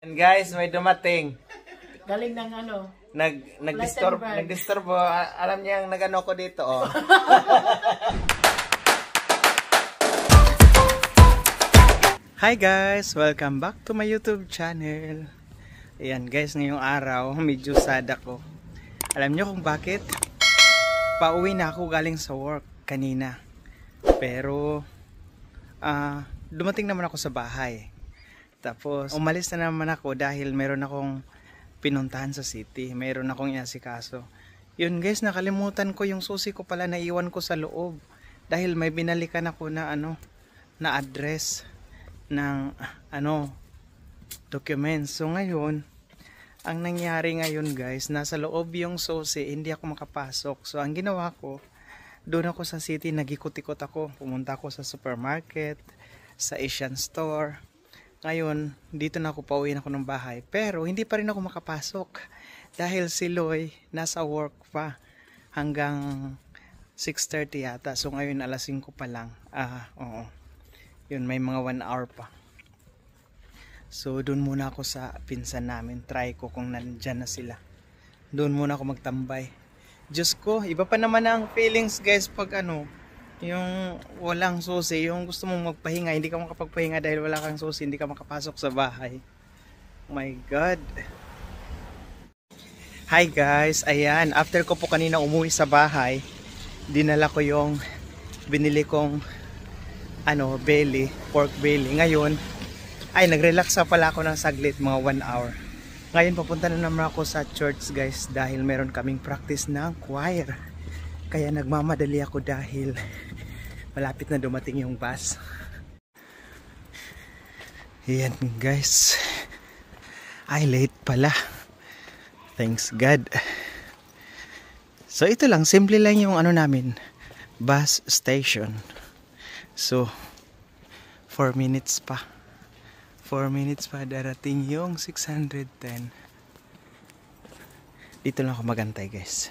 And guys, may dumating. Galing ng ano? Nag-disturb. Alam niya ang nagano ko dito, oh. Hi guys, welcome back to my YouTube channel. Ayan guys, ngayong araw medyo sad ako. Alam niyo kung bakit? Pauwi na ako galing sa work kanina. Pero dumating naman ako sa bahay. Tapos umalis na naman ako dahil meron akong pinuntahan sa city. Meron akong inasikaso. Yun guys, nakalimutan ko yung susi ko pala, naiwan ko sa loob. Dahil may binalikan ako na na address ng documents. So ngayon, ang nangyari ngayon guys, nasa loob yung susi, hindi ako makapasok. So ang ginawa ko, doon ako sa city, nag-ikot-ikot ako. Pumunta ako sa supermarket, sa Asian store. Ngayon, dito na ako, pauwi na ako ng bahay. Pero hindi pa rin ako makapasok dahil si Loy nasa work pa hanggang 6:30 yata. So ngayon alas 5 pa lang. Oo. Yun, may mga 1 hour pa. So doon muna ako sa pinsan namin. Try ko kung nandyan na sila. Doon muna ako magtambay. Diyos ko, iba pa naman ang feelings guys pag yung walang susi, yung gusto mong magpahinga, hindi ka makapagpahinga dahil wala kang susi, hindi ka makapasok sa bahay. Oh my God. Hi guys, ayan, after ko po kanina umuwi sa bahay, dinala ko yung binili kong belly, pork belly. Ngayon, ay nag-relax pala ako ng saglit, mga 1 hour. Ngayon papunta na naman ako sa church guys dahil meron kaming practice ng choir. Kaya nagmamadali ako dahil malapit na dumating yung bus. Ayan guys. Ay, late pala. Thanks God. So ito lang, simple lang yung namin, bus station. So 4 minutes pa. 4 minutes pa darating yung 610. Dito lang ako magantay guys.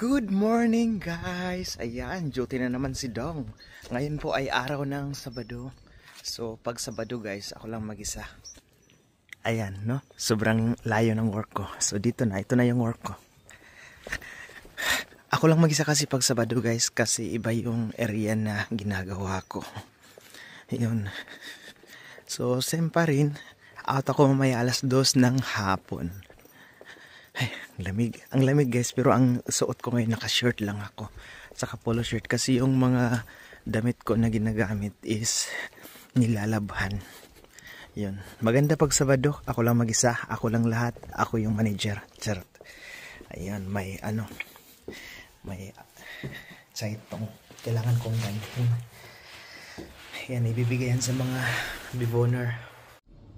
Good morning guys! Ayan, duty na naman si Dong. Ngayon po ay araw ng Sabado. So pag Sabado guys, ako lang mag-isa. Ayan, no? Sobrang layo ng work ko. So ito na yung work ko. Ako lang mag-isa kasi pag Sabado guys, kasi iba yung area na ginagawa ko. Ayun. So same pa rin, out ako mamaya alas 2 ng hapon. Ay, ang lamig guys, pero ang suot ko ngayon naka-shirt lang ako, saka polo shirt kasi yung mga damit ko na ginagamit is nilalabhan. Yun, maganda pag Sabado, ako lang mag-isa, ako lang lahat, ako yung manager. Charot. Ayun, may saitong kailangan kong ganyan. Ayan, ibibigay yan sa mga bewoner.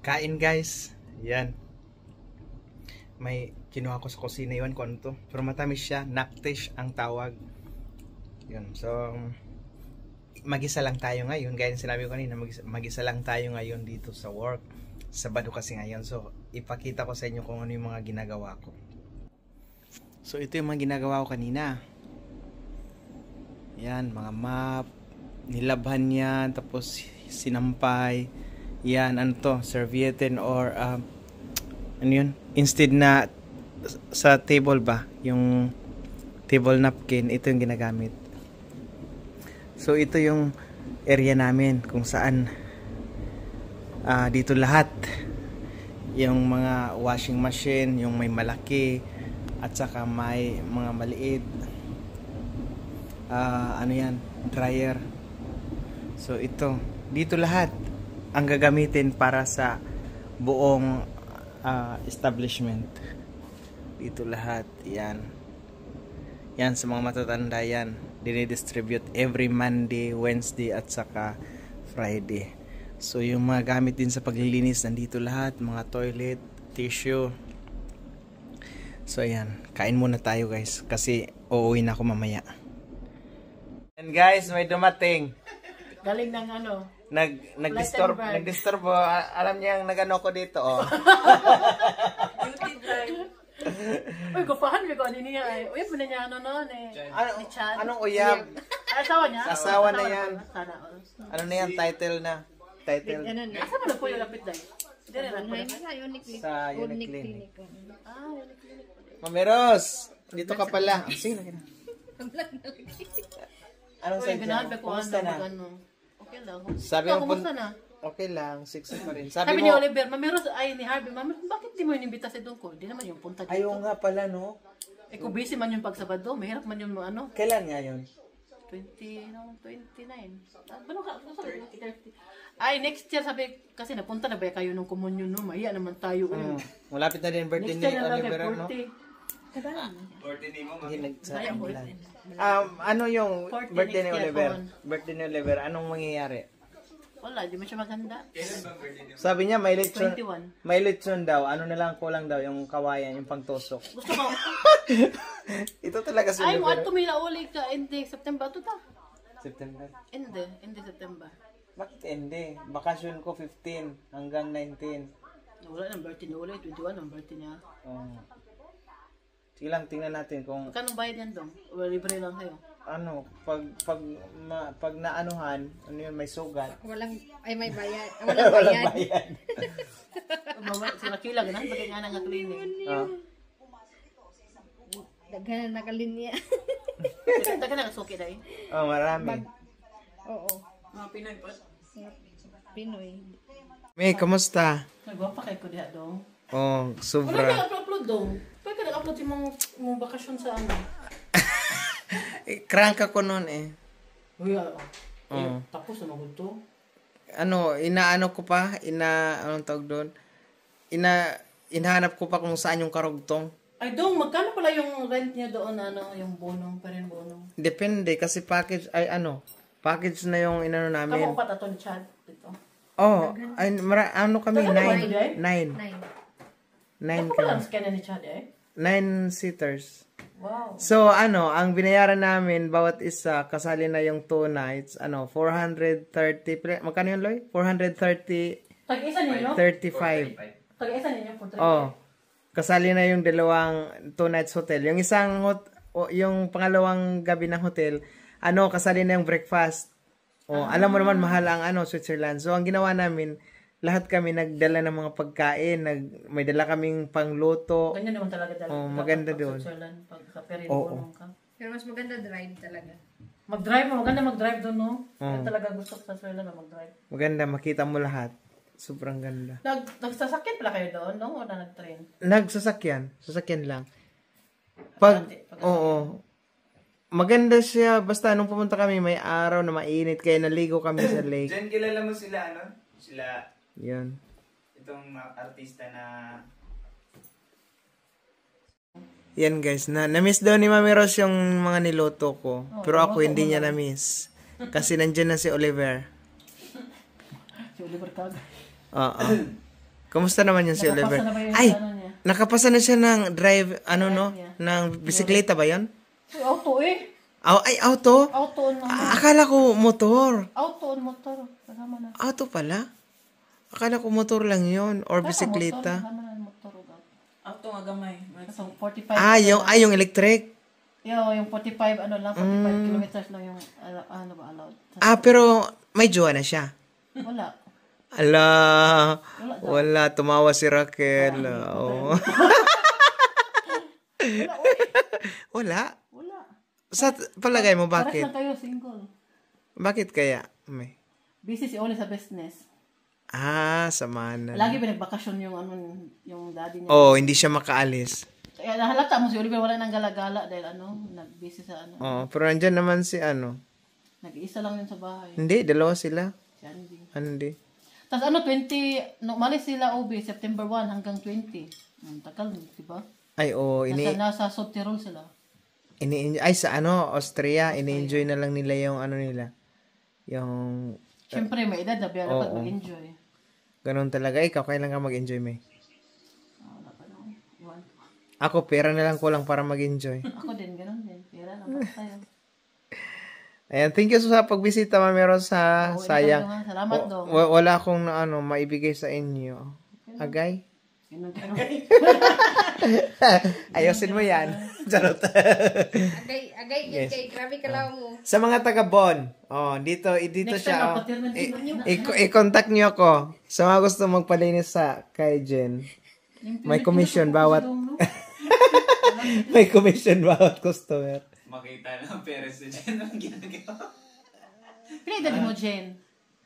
Kain guys, yan. May kinuha ko sa kusina, yun kung ano to, pero matamis siya, naktish ang tawag. Yun, so mag-isa lang tayo ngayon, gaya ng sinabi ko kanina, mag-isa lang tayo ngayon dito sa work. Sabado kasi ngayon, so ipakita ko sa inyo kung ano yung mga ginagawa ko. So ito yung mga ginagawa ko kanina. Yan, mga map, nilabhan yan, tapos sinampay. Yan, ano to, servietten or ano yun, instead na sa table ba, yung table napkin, ito yung ginagamit. So ito yung area namin kung saan dito lahat yung mga washing machine, yung may malaki at saka may mga maliit. Ano yan, dryer. So ito, dito lahat ang gagamitin para sa buong establishment. Dito lahat, yan. Yan sa mga matatanda yan. Dinidistribute every Monday, Wednesday at saka Friday. So yung mga gamit din sa paglilinis nandito lahat, mga toilet, tissue. So ayan, kain muna tayo guys kasi uuwi na ako mamaya. And guys, may dumating. Galing ng ano. Nagdisturbo. Alam niya ang nagano ko dito, oh. Beauty drive. Uy, gupahan ko niya ay. Uy, puna niya ano noon eh. Ni Chad. Anong uyab? Asawa niya? Asawa na yan. Sana all. Ano na yan, title na. Title. Asa mo na po yung lapit dahil? Hindi na lang. Sa Uniclinic. Ah, Uniclinic. Mameros, dito ka pala. Sige na. Anong Uy, sa ganahan dyan? pa ko Kumusta na? Okay lang. Sabi Ikaw, mo kumusta na? Okay lang, 6 pa rin. Sabi ni Oliver, Mameros, ay ni Harvey, Mameros, bakit di mo inimbita si Dungko? Di naman yung punta dito. Ayaw nga pala, no? Eh, kung busy man yung pagsabado, mahirap man yung ano. Kailan nga yun? 29. Ano ka? 30. Ay, next year sabi, kasi napunta na ba kayo nung komunyon, no? Mahiya naman tayo. Malapit na din birthday Next ni year na lang Oliver, kay no? 40. Hindi nagsabi lang. Ano yung 40 birthday ni next year, Oliver? Paul. Birthday ni Oliver, anong mangyayari? Wala, di mo siya maganda. Sabi niya may lechon. 21. May lechon daw. Ano na lang kulang daw yung kawayan, yung pangtusok. Gusto ko, Ito talaga si ay, mo Oliver. ato mila uli ka, hindi, September, ito ta? September. Hindi September. Bakit hindi? Bakasyon ko 15 hanggang 19. Wala nang birthday niya, wala, 21 ang birthday niya. Sige lang, tingnan natin kung Magkano bayad yan dong? O libre lang sa'yo? ano, pag naanuhan, ano yun, may sugat. May bayad. Walang bayad. Bayad. Sila kila, ganahan bagay nga nga klinik. Daghan na nakalinya. Taga na kasuki dahil. Marami. Oo. Mga Pinoy po. Pinoy. May, kamusta? Nagwapa kay ko diha dong. Oh, Wala sobra. ka upload dong. Pwede ka nag-upload yung mga bakasyon sa ano. Crank ako noon eh. Uy, tapos na magod to. Ano, inaano ko pa, anong tawag doon? Inahanap ko pa kung saan yung karugtong. Ay dong, magkano pala yung rent niya doon, ano, yung bonong, pa rin bonong? Depende, kasi package, package na yung inano namin. Kamu pa tato ni Chad dito. Oh, ano kami, Nine? 9 Ako pala ang scan ni Chad eh. 9 seaters. Wow. So, ang binayaran namin, bawat isa, kasali na yung 2 nights, 430, magkano yun, Loy? 430, Tag-isa ninyo? 35. Tag-isa ninyo po. Oh, kasali na yung dalawang 2 nights hotel. Yung yung pangalawang gabi ng hotel, kasali na yung breakfast. Oh, alam mo naman, mahal ang Switzerland. So, ang ginawa namin, lahat kami nagdala ng mga pagkain, may dala kaming pangluto. Ganyan naman talaga. Oh, maganda doon. Switzerland, pag sa Perin, Oo. bonong ka. Pero mas maganda drive talaga. Mag-drive mo, maganda mag-drive doon, no? Kaya talaga gusto ko sa Switzerland na mag-drive. Maganda, makita mo lahat. Sobrang ganda. Nagsasakyan pala kayo doon, no? O na nag-train? Sasakyan lang. Oo. Maganda siya, basta nung pumunta kami, may araw na mainit, kaya naligo kami sa lake. Diyan kilala mo sila, Sila, Yan. itong artista na... Yan guys, na-miss daw ni Mami Rose yung mga niluto ko. Pero ako hindi niya na-miss. Kasi nandyan na si Oliver. Si Oliver Kaga. Oo. Kamusta naman yun si Oliver? Nakapasa na ba yung Ay! ano niya? Nakapasa na siya ng drive, ng bisikleta ba yun? Uy, auto eh. Ay, auto? Auto on motor. Akala ko motor. Auto on motor. Kasama na. Auto pala? Akala ko motor lang yun. Or bisikleta. Kasama na motor. Auto nga gamay. So, 45. Yung electric. Yung 45, 45 kilometers lang yung, allowed. Pero may jowa na siya. Wala. Ala, wala. Tumawa si Raquel. Oo. Wala. Wala. Sa palagay mo, Pares bakit? lang kayo, single. Bakit kaya? May. Busy si Oli sa business. Ah, samahan na. Lagi pinagbakasyon yung ano, yung daddy niya. Oh, hindi siya makaalis. Kaya nahalata mo si Oliver wala nang gala-gala dahil ano, nag-busy sa ano. Oh, pero andyan naman si ano. Nag-iisa lang yun sa bahay. Hindi, dalawa sila. Si Andy. Andy. Tapos ano, 20, no, malis sila OB, September 1 hanggang 20. Tagal, di ba? Ay, oh, Nasa South Tirol sila. ay, sa ano, Austria, ini-enjoy na lang nila yung ano nila. Yung, Siyempre, may edad na biya, dapat mag-enjoy. ganun talaga. Ikaw, kailan ka mag-enjoy, May? Wala pa na. Iwan ko. Ako, pera na lang kulang para mag-enjoy. Ako din, ganun din. Pera lang, basta tayo. Ayan, thank you sa pagbisita, Mamero, sa Oo, sayang. ikaw naman. Salamat, Dong. Wala akong ano, maibigay sa inyo. Agay? Ganun. Ayusin mo yan. Charot. Agay yun kay grabe ka lang mo. Sa mga taga-Bon, dito Next siya. time, Oh. patirman nyo. I-contact niyo ako. Sa mga gusto magpalinis sa kay Jen. May commission bawat may commission bawat customer. Makita ng Perez na dyan ang ginagawa. Pinay dali mo, Jen.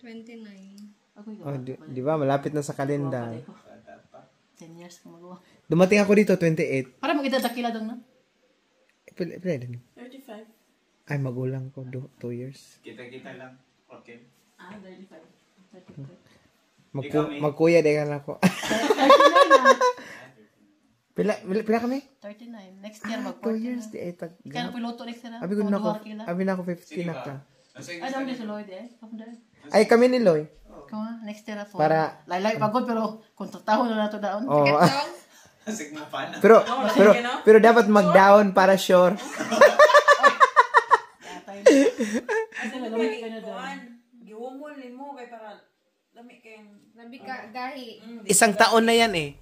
29. Ako yun. Oh, di ba? Malapit na sa kalendar. 10 years ka magawa. Dumating ako dito 28. Para mag-idadakila dong na. Pila din. 35. Ay, magulang ko 2 years. Kita-kita lang. Okay. 35. Magkuya din lang ako. 39 na. Pila kami? 39. Next year, 2 years mag-40 di ay tag. na. Kaya na piloto next year na. Abi ko na ako. Kila. Abi na ako 15 na ka. Ay, dami si Lloyd eh. Kapag Ay, kami ni Loy. Kama, next year na po. Para- Laylay, pagod, pero kontrataho na nato daon. Oh. Asig mo pa na. pero dapat mag-down para sure. Tatay na. Kasi nagawin ka na doon. Giwumol ni mo kay para lami kay Nabi ka gahi. Isang taon na yan eh.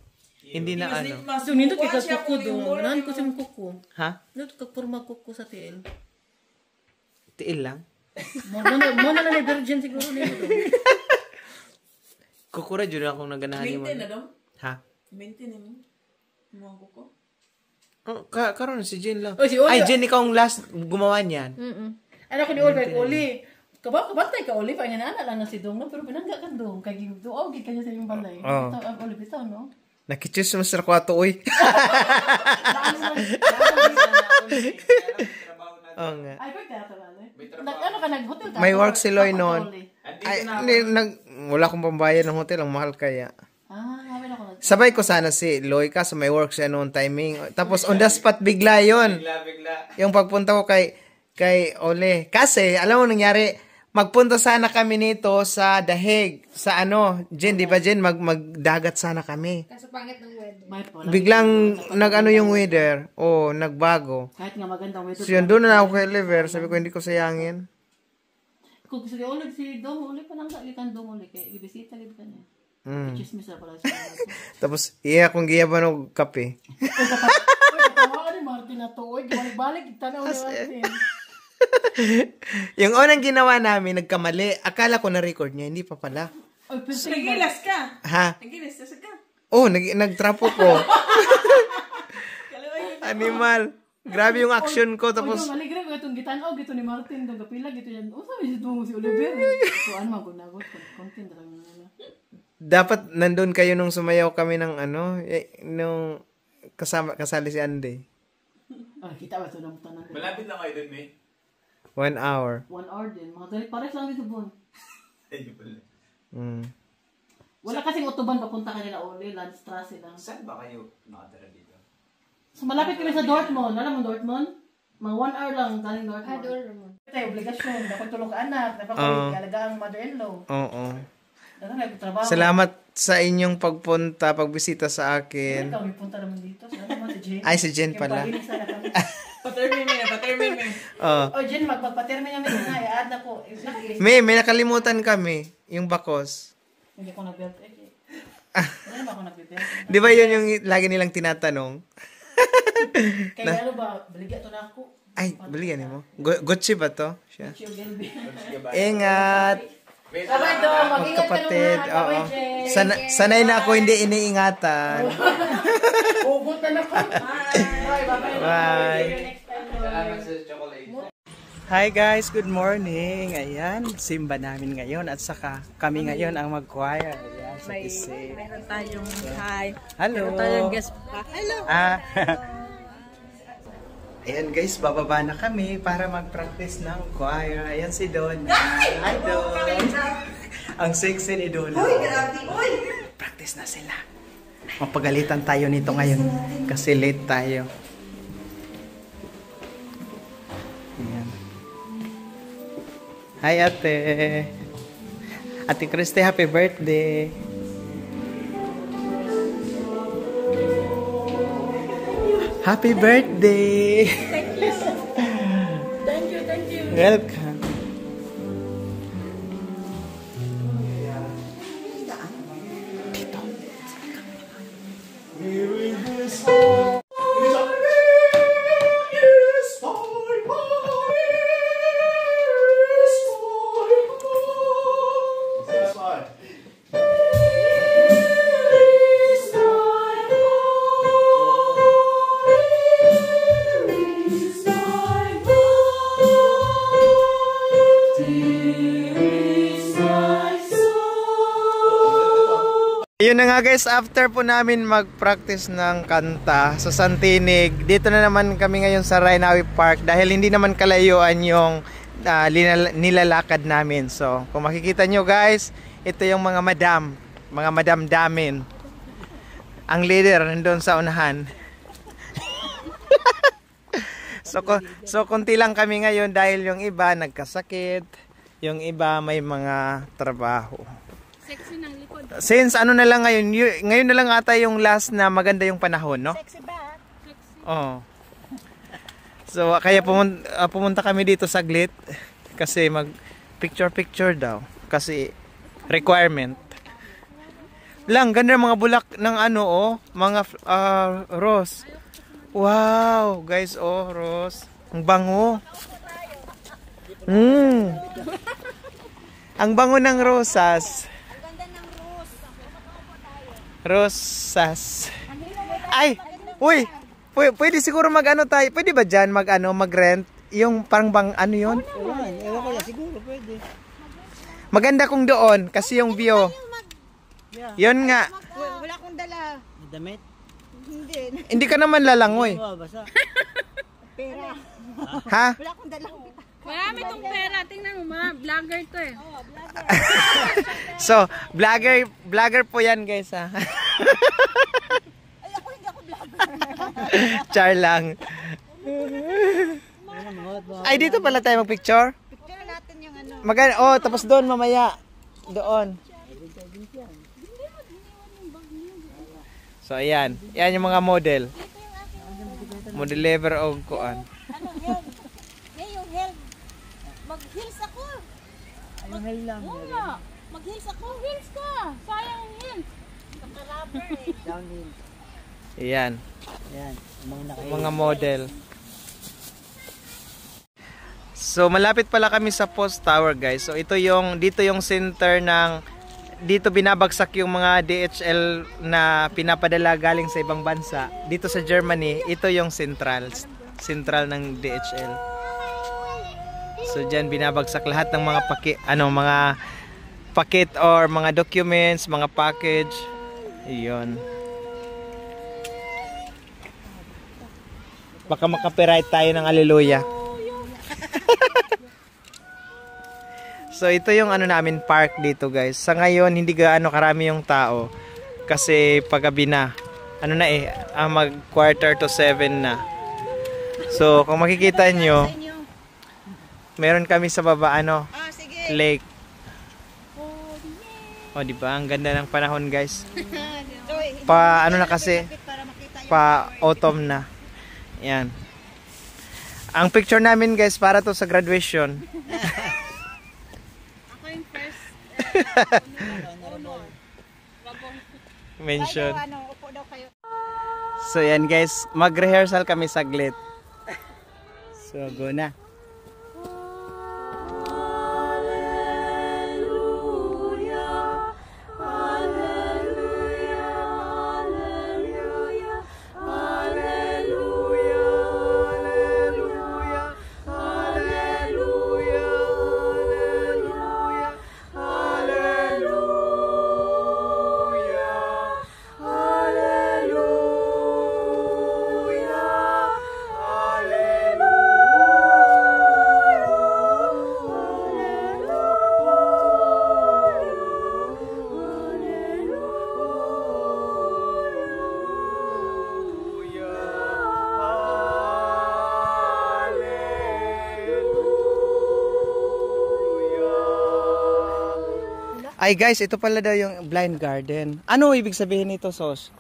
Hindi na ano. So, nito kay kuko doon. Unahan ko siyang kuko. Ha? Nito kagpurma kuko sa TL. Tiil lang. Mo na lang virgin siguro nito doon. Kukura dyan akong naganahan ni mo. maintain na daw. Ha? Maintain mo. Mo ko. Oh, karon si Jen lang. Oh, si Oli. Ay, Jen, ikaw ang last gumawa niyan. Ano ko ni Oli, Oli. Kabantay ka, Oli. Paanya na lang na si Dong, no? Pero pinangga ka Dong. Kaya doon, kanya sa yung balay. Oh. Bitaw, Oli, bitaw, no? Nakitsis mo sa kwarto, uy. Oo nga. Ay, pwede ka ba? Ano ka, nag-hotel ka? May work si Loy Kapag noon. Oli. Ay, wala akong pambayad ng hotel. Ang mahal kaya. Hamin ako nag- Sabay ko sana si Loy kaso may work siya noon timing. Tapos on the spot bigla yon. Bigla. Yung pagpunta ko kay Ole. Kasi, alam mo nangyari, magpunta sana kami nito sa Dahig. Sa ano, Jen, di ba Jen? Magdagat sana kami. Kaso pangit ng weather. May po, Biglang nag-ano yung weather. Oh, nagbago. kahit nga magandang weather. So yun, doon na ako kay Oliver. Sabi ko, hindi ko sayangin. Kung gusto ni Oli, si Dong, Oli pa lang kagitan Dong, Oli. Kaya ibisita gid ka niya. Chismis na pala siya. Tapos, iya akong giyaban ng kape. Tawa ni Martin na to. Uy, balik-balik. Tanaw ni Martin. Yung unang ginawa namin, nagkamali. Akala ko na-record niya, hindi pa pala. Ay, pero Nagilas ka. Ha? Nagilas ka. Oh, nagtrapo ko. Animal. Grabe yung action ko. Tapos, Oy, maligre ko itong gitanaw, gito ni Martin, itong kapila, gito yan. O, sabi si Dong, si Oliver. So, ano man, kung nagot, content lang na. dapat nandun kayo nung sumayaw kami ng ano, nung kasali si Andy. Ah, kita ba ito ng tanan? Malapit lang kayo dun, May. 1 hour. 1 hour din. Mga dali, pares lang dito, Bon. Ayun pala. Wala kasing utuban papunta kanila Oli, Landstrasse lang. Saan ba kayo nakatira dito? So, malapit kami sa Dortmund. Alam mo Dortmund? Mga 1 hour lang galing Dortmund. Ador mo. Ito yung obligasyon. Dapat tulong ka anak. Dapat alagaan ang mother-in-law. Oo. Dapat nagtrabaho. Salamat sa inyong pagpunta, pagbisita sa akin. Ikaw, may punta naman dito. Salamat naman si Jen. Ay, si Jen Kaya pala. paginig sana kami. Patermin mo. Oh. Oh, Jen, magpagpatermin namin na. I-add na po. Sige. May nakalimutan kami. Yung bakos. Hindi ko nag-belt. Wala naman ako nag-belt. Di ba yun yung lagi nilang tinatanong? Kaya ano ba, baligya to na ako. Ay, baligan mo. Gucci ba to? Siya. Chill, Gelby. Ingat! Bye-bye, Dong. Mag-ingat ka Magkapatid. naman. Oo. Bye-bye, Jen. Sanay na ako hindi iniingatan. Hugot na na po. Bye. Bye-bye. Bye. See you next time. Salamat sa chocolate. Hi guys, good morning. Ayan, simba namin ngayon at saka kami ngayon ang mag-choir. Ayan, sa Kisig. Meron tayong hi. Hello. Meron tayong guest pa. Hello. Ayan guys, bababa na kami para mag-practice ng choir. Ayan si Don. Hi Don. Ang sexy ni Don. Uy, grabe. Uy. Practice na sila. Mapagalitan tayo nito ngayon kasi late tayo. Ayan. Hi ate. Ate Christy, happy birthday. Happy birthday. Thank you. Thank you. Welcome. Yun na nga guys, after po namin mag-practice ng kanta sa Santinig, dito na naman kami ngayon sa Rainawi Park dahil hindi naman kalayuan yung nilalakad namin. So, kung makikita nyo guys, ito yung mga madam damin. Ang leader nandun sa unahan. So konti lang kami ngayon dahil yung iba nagkasakit, yung iba may mga trabaho. Sexy ng likod. Since ano na lang ngayon, ngayon na lang ata yung last na maganda yung panahon, no? Sexy ba? Sexy. Oo. So kaya pumunta kami dito saglit kasi mag picture daw kasi requirement. Lang ganda mga bulak ng ano mga rose. Wow, guys, rose. Ang bango. Ang bango ng rosas. Rosas. Ay, uy, pwede siguro mag-ano tayo. Pwede ba dyan mag-rent? Yung parang ano yun? Ewan ko lang, siguro pwede. Maganda kung doon kasi yung view. Yun nga. Wala akong dala. Damit? Hindi. Hindi ka naman lalangoy. Basa. Pera. Ha? Wala akong dala. Marami tong pera. Tingnan mo, mga vlogger to eh. So, vlogger po yan guys ha. Ay, ako hindi ako vlogger. Char lang. Ay, dito pala tayo mag-picture. Picture natin yung ano. Tapos doon mamaya. Doon. So, ayan. Yan yung mga model. Model lever o kuan. Ano, health? May yung health. Mag-heels ako. Yung hell lang. Mag-heels ako. Heels ka. Sayang yung heels. Naka-rubber eh. Downhill. Ayan. Ayan. Mga model. So malapit pala kami sa post tower guys. So dito yung center dito binabagsak yung mga DHL na pinapadala galing sa ibang bansa. Dito sa Germany, ito yung central ng DHL. So diyan binabagsak lahat ng mga mga packet or mga documents, mga package. Iyon. Baka makapiright tayo ng hallelujah. So ito yung namin park dito guys. Sa ngayon hindi gaano karami yung tao kasi paggabi na. Mag 6:45 na. So kung makikita nyo, meron kami sa baba lake. Di ba? Ang ganda ng panahon guys. Pa autumn na. Yan. Ang picture namin guys para to sa graduation. Ako yung first. Mention. Upo daw kayo. So yan guys, mag-rehearsal kami saglit. So go na. Hallelujah. Ay guys, ito pala daw yung blind garden. Ano ibig sabihin nito, Sos?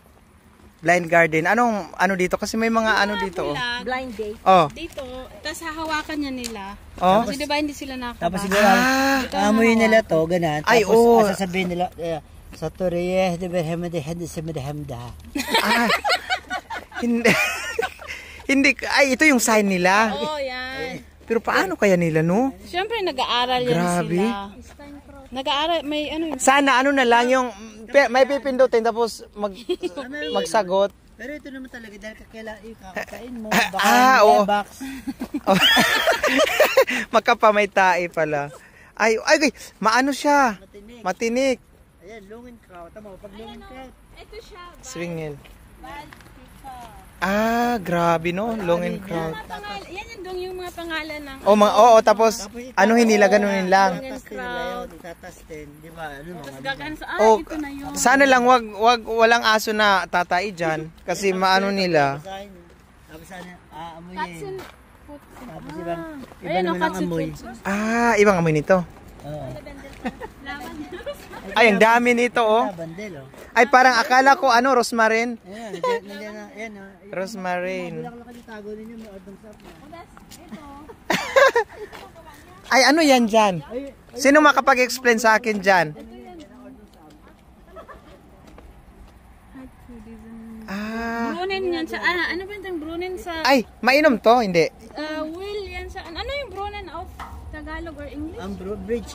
Blind garden. Anong ano dito? Kasi may mga ano dito. Oh. Blind date. Oh. Dito, tapos hahawakan niya nila. Oh. Kasi diba hindi sila Tapos nakakabasa. siguro, amoy nila to, ganun. Ay, Tapos, oo. sasabihin nila, sa Toriyeh, di ba, hamda. Ah, hindi. Hindi. Ay, ito yung sign nila. Oo, yan. Pero paano kaya nila, no? Siyempre, nag-aaral yan Grabe. sila. Nag-aaral, may ano yun. Sana ano na lang yung may pipindutin tapos magsagot. Pero ito naman talaga, dahil kakakain mo, Oo. box. Magkapamaytae pala. Ay, maano siya? Matinik. Ayan, lungin kraut. Tama, pag lungin kraut. Ito siya. Swingel. Ah, grabe no, long and crowd. Yan yung dong yung mga pangalan ng Oo, tapos anuhin nila, ganunin lang. Tatas nila yun, tatastin. Di ba? Ano mga gagan sa Oh, ito na yun. sana lang walang aso na tatay diyan kasi maano nila. basahin. Tapos ano, aamoyin. Katsun. Tapos iba Ayun, naman ang amoy. Ah, ibang amoy nito. Oo. Ay, ang dami nito oh. Bandel, oh. Ay, parang akala ko ano, rosmarin. Ayan, nandiyan na, ayan, oh. Rosmarin. Bulaklak yung tago ninyo, may ordong sap na. Ay, ano yan dyan? Sino makapag-explain sa akin dyan? Ah, Brunin yan sa, ano ba yung Brunin sa, ay, mainom to, hindi. Will yan sa, ano yung Brunin of Tagalog or English? Ang bridge,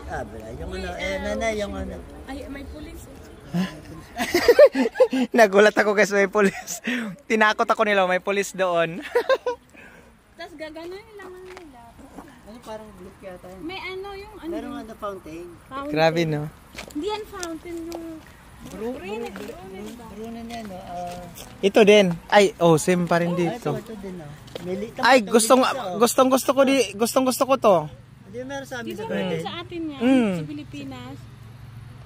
yung ano, nanay, yung ano. Ay, may police. Nagulat ako kasi may pulis. Tinakot ako nila, may pulis doon. Tapos gaganon lang nila. Ano parang block yata yun. May ano yung, ano Merong ano fountain. fountain. Grabe no. Hindi yan fountain yung, Brunan yan, no? Ito din. Ay, same pa rin Ito dito. din, no? Ay, gustong gusto ko to. Hindi, meron sa amin dito sa naman garden. sa atin yan, sa Pilipinas.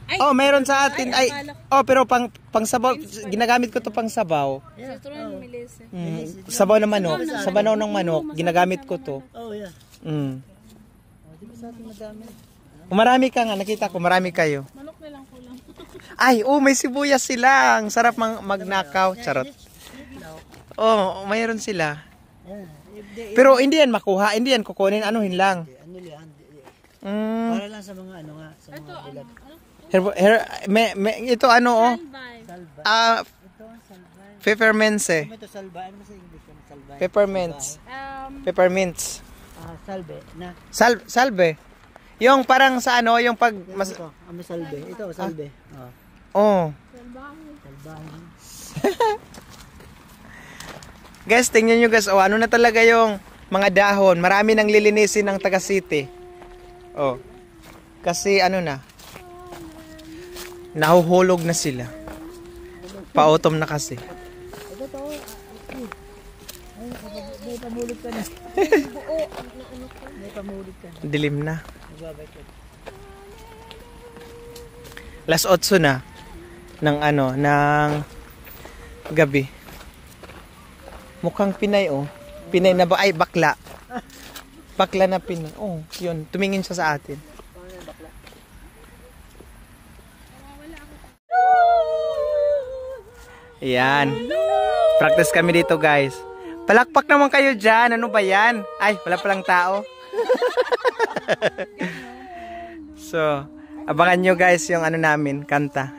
Ay, Oh, meron sa atin. Ay, akala pero pang sabaw, ginagamit ko to pang sabaw. sa turuan ni Melissa. Sabaw ng manok, sabaw ng manok, ginagamit ko to. Oh, yeah. Di ba sa atin madami? Marami ka nga, nakita ko, marami kayo. Manok na lang kulang. Ay, may sibuyas sila. Ang sarap magnakaw. Charot. Oh, mayroon sila. Yan. Pero hindi yan makuha, hindi yan kukunin, anuhin lang. Ano yan? Mm. Para lang sa mga ano nga, sa mga bulag. Ito ano oh. Bye. Salba. Ah, Ito, salba. peppermints Ano ito, salba? Ano ba sa English yung salba? Peppermints. Peppermints. Salbe, na. Salbe. Yung parang sa ano, yung pag Ito, salbe. Ito, salbe. Oh. Salbahin. Guys, tingnan nyo guys, ano na talaga yung mga dahon. Marami nang lilinisin ng taga city. Oh. Kasi ano na, nahuhulog na sila. Pautom na kasi. Ito to. May pamulog ka na. May pamulog ka na. Dilim na. Magbabay ka. Last 8 na ng ano, ng gabi. Mukhang Pinay oh. Pinay na ba? Ay, bakla. Bakla na Pinay. Oh, yun. Tumingin siya sa atin. Ayan. Practice kami dito guys. Palakpak naman kayo dyan. Ano ba yan? Ay, wala palang tao. So, abangan nyo guys yung ano namin, kanta.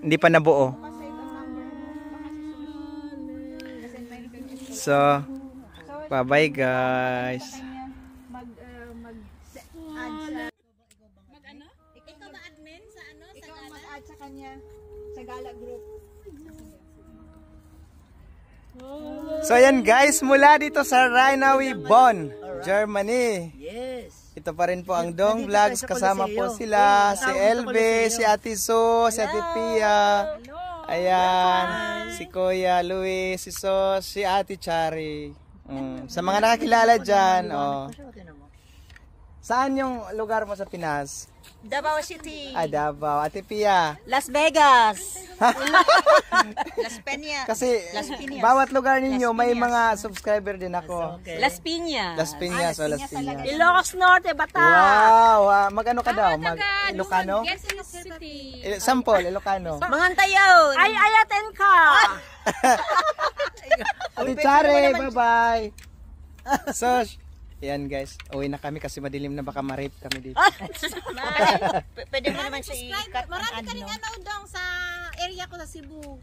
Hindi pa nabuo. So, bye-bye guys. Ikaw ba admin sa ano? Ikaw mag-add sa kanya sa Gala Group. So ayan guys, mula dito sa Rheinaue, Bonn, Germany. Yes. Ito pa rin po ang Dong Vlogs. Kasama po sila, si Elbe, si Ate So, si Ate Pia. Ayan, si Kuya Luis, si Sos, si Ate Chari. Sa mga nakakilala dyan, oh. Saan yung lugar mo sa Pinas? Davao City. Ah, Davao. Ate Pia. Las Vegas. Las Peñas. Kasi Las Piñas. bawat lugar ninyo may mga subscriber din ako. Las Piñas. Las Piñas o Las Piñas. Ilocos Norte, Bataan. Wow! Mag-ano ka daw? Ilocano? Yes, City. Sample, Ilocano. Mangantayaw. Ay, ayaten ka. Ate Chare, bye-bye! So, yan guys. Uwi na kami kasi madilim na baka ma-rape kami dito. Pwede mo naman siya i-cut ang Marami ka ad, rin no? ano dong sa area ko sa Cebu.